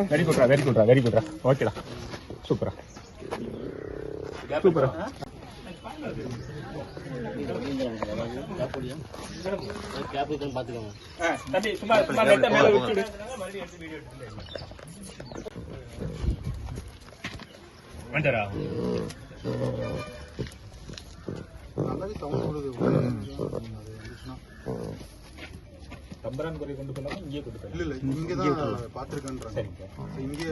Very குட்ரா ஓகேடா சூப்பரா சூப்பரா வந்துடா தம்பரான் குறை கொண்டு போனாலும் இங்கே கொடுத்தேன். இல்ல இங்கதான் பாத்துருக்கேன். இங்கே